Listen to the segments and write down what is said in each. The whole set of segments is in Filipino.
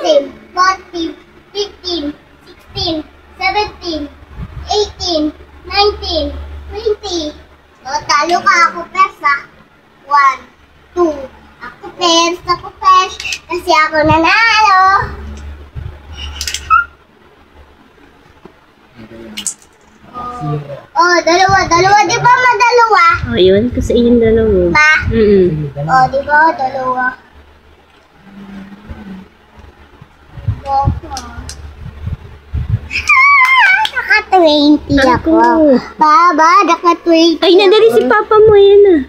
13, 14, 15, 16, 17, 18, 19, 20. O, talo ka ako, pers, ha? 1, 2. Ako, pers. Kasi ako nanalo. Oh, dalawa. Di ba madalawa? Oh, yun. Kasi yung dalawa. Ma? Oh, di ba? Dalawa. Naka-20 ako. Baba, naka-20. Ay, nadali si Papa mo. Yan na.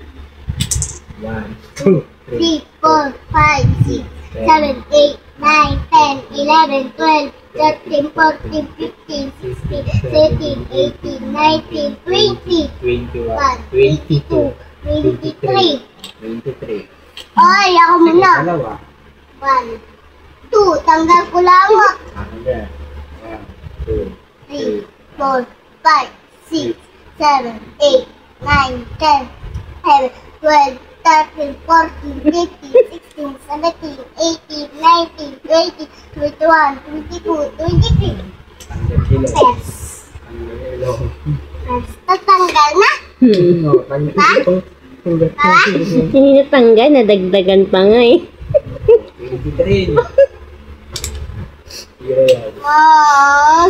1, 2, 3, 4, 5, 6, 7, 8, 9, 10, 11, 12, 13, 14, 15, 16, 17, 18, 19, 20, 21, 22, 23. 23. Ay, ako muna. Dalawa. 1, 2, tanggal ko lang. Hanggang. 1, 2, 3, 4, 5, 6, 7, 8, 9, 10, 11, 12, 13, 14, 15, 16, 17, 18, 19, 20, 21, 22, 23. Pers. Tatanggal na? Hindi natanggal. Nadagdagan pa nga eh. 23.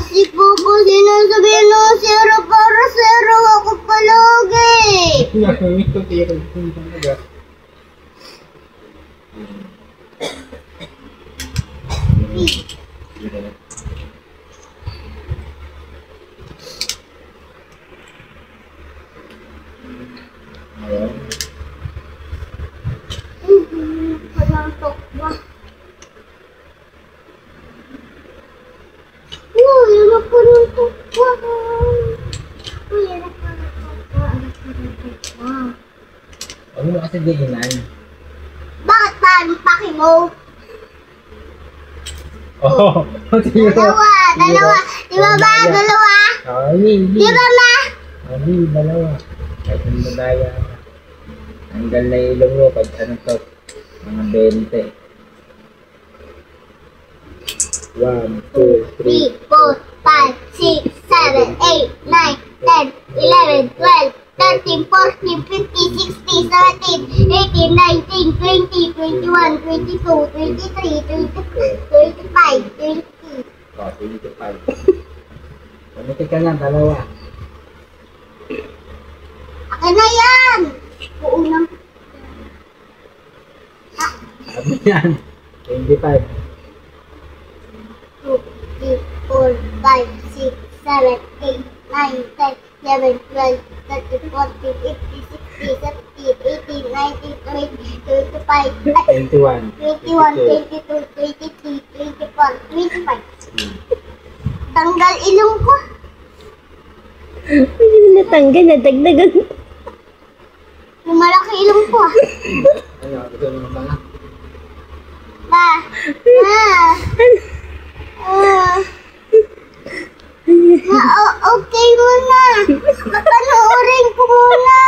Si Popo sinasabihin ng zero para zero ako palagi. Walang tokwa. Yan ako ng tokwa. Yan ako ng tokwa. Ano mo kasi diinan? Bakit pa ang paki mo? Oo. Dalawa. Di ba ba? Dalawa? Hindi. Di ba ma? Hindi, dalawa. Kahit hindi madaya ka. Hanggal na ilong mo pag ano to, mga 20. 1, 2, 3, 4, 5, 6, 7, 8, 9, 10, 11, 12, 13, 14, 15, 16, 17, 18, 19, 20, 21, 22, 23, 24, 25, 20. Oh, 25. Pamiti ka lang, dalawa. Akin na yan! Uunang. Ano yan? 25. 2, 3, 4, 5, 6, 7, 8, 9, 10, 11, 12, 13, 14, 15, 16, 17, 18, 19, 20, 25, 21. 21, 22, 23, 24, 25. Tanggal ilong ko. Hindi na natanggal. Nadagdagan. Yung malaki ilong ko. Ano, gusto mo ba? Ma. Okay muna. Papanoorin ko muna.